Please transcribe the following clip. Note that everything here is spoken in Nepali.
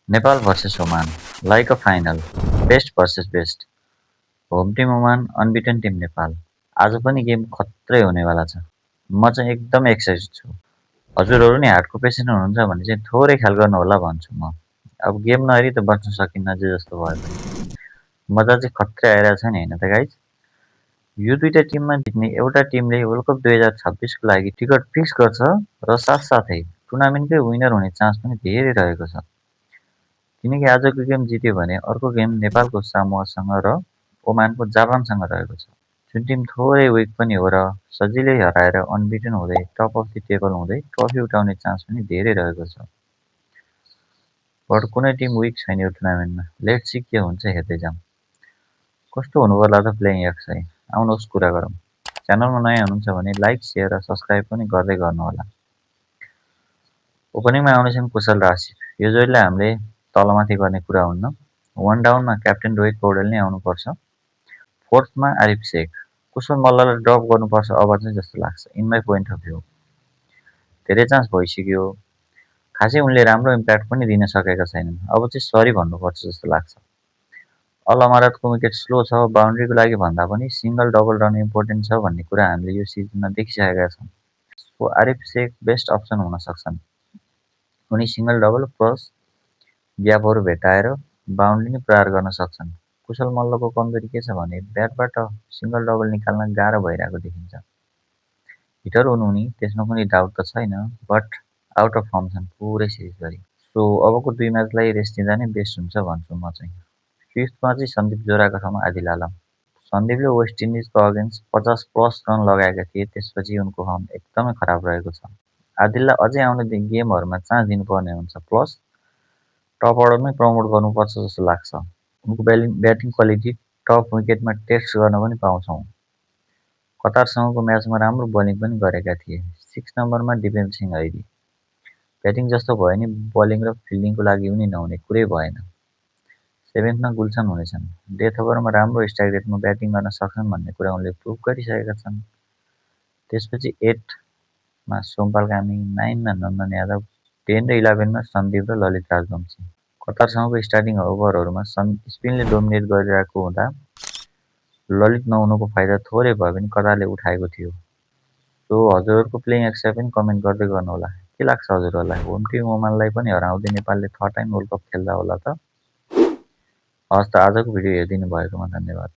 Nepal versus Oman like a final best versus best home team Oman unbeaten team Nepal आज पनि गेम खत्रै हुनेवाला छ। म चाहिँ एकदम एक्साइटेड छु। हजुरहरू नि हार्डको पेसेन्ट हुनुहुन्छ भने चाहिँ थोरै ख्याल गर्नु होला भन्छु म। अब गेम नहेरी त बच्न सकिन्न जे जस्तो भए पनि। मजा चाहिँ खत्रै आइरहेछ नि होइन त गाइज? यो दुईटा टिममा जित्ने एउटा टिमले वर्ल्ड कप 2026को लागि टिकट फिक्स गर्छ र साथसाथै टुर्नामेन्टकै विनर हुने चान्स पनि धेरै रहेको छ। किनकि आजको गेम जित्यो भने अर्को गेम नेपालको सामोआसँग र ओमानको जापानसँग रहेको छ। जुन टिम थोरै विक पनि हो र सजिलै हराएर अनबिटन हुँदै टप अफ द टेबल हुँदै ट्रफी उठाउने चान्स पनि धेरै रहेको छ। बट कुनै टिम विक छैन यो टुर्नामेन्टमा। लेट्स सी के हुन्छ हेर्दै जाउँ। कस्तो हुनु पर्ला त प्लेइङ एक्सै? आउनुहोस् कुरा गरौँ। च्यानलमा नयाँ हुनुहुन्छ भने लाइक सेयर र सब्सक्राइब पनि गर्दै गर्नुहोला। ओपनिङमा आउनेछन् कुशल र आसिफ। यो जोडीलाई हामीले तलमाथि गर्ने कुरा हुन्न। वान डाउनमा क्याप्टेन रोहित पौडेल नै आउनुपर्छ। फोर्थमा आरिफ शेख। कुशल मल्ललाई ड्रप गर्नुपर्छ अब चाहिँ जस्तो लाग्छ in my point of view. धेरै चान्स भइसक्यो। खासै उनले राम्रो इम्प्याक्ट पनि दिन सकेका छैनन्। अब चाहिँ सरी भन्नुपर्छ जस्तो लाग्छ। अल अमारतको विकेट स्लो छ बााउन्ड्रीको लागि भन्दा पनि सिङ्गल डबल रन इम्पोर्टेन्ट छ भन्ने कुरा हामीले यो सिजनमा देखिसकेका छौँ। So Arif Sheikh best option हुन सक्छन्। उनी सिङ्गल डबल प्लस ग्यापहरू भेटाएर बााउन्ड्री नै प्रहार गर्न सक्छन्। कुशल मल्लको कमजोरी के छ भने ब्याटबाट सिङ्गल डबल निकाल्न गाह्रो भइरहेको देखिन्छ। हिटर हुन् उनी त्यसमा कुनै डाउट त छैन, बट आउट अफ फर्म छन् पुरै सिरिजभरि। सो अबको दुई म्याचलाई रेस्ट दिँदा नै बेस्ट हुन्छ भन्छु म चाहिँ। फिफ्थमा चाहिँ सन्दीप जोराको ठाउँमा आदिल आलम। सन्दीपले वेस्ट इन्डिजको अगेन्स्ट 50+ रन लगाएका थिए, त्यसपछि उनको फर्म एकदमै खराब रहेको छ। आदिललाई अझै आउने गेमहरूमा चान्स दिनुपर्ने हुन्छ, प्लस टप अर्डरमै प्रमोट गर्नुपर्छ जस्तो लाग्छ। उनको ब्याटिङ क्वालिटी टप विकेटमा टेस्ट गर्न पनि पाउँछौँ। कतारसँगको म्याचमा राम्रो बलिङ पनि गरेका थिए। 6 नम्बरमा दिपेन्द्र सिंह ऐरी। ब्याटिङ जस्तो भयो नि बलिङ र फिल्डिङको लागि उनी नहुने कुरै भएन। 7मा गुलसन हुनेछन्। डेथ ओभरमा राम्रो स्ट्राइक रेटमा ब्याटिङ गर्न सक्छन् भन्ने कुरा उनले प्रुभ गरिसकेका छन्। त्यसपछि 8मा सोमपाल कामी, 9मा नन्दन यादव, 10 र 11मा सन्दीप र ललित राजवंशी। कतारसँगको स्टार्टिङ ओभरहरूमा स्पिनले डोमिनेट गरिरहेको हुँदा ललित नहुनुको फाइदा थोरै भए पनि कतारले उठाएको थियो। सो हजुरहरूको प्लेइङ एक्सै पनि कमेन्ट गर्दै गर्नुहोला। के लाग्छ हजुरहरूलाई? होम टिम ओमानलाई पनि हराउँदै नेपालले थर्ड टाइम वर्ल्ड कप खेल्दा होला त? हस् त आजको भिडियो हेरिदिनु भएकोमा धन्यवाद।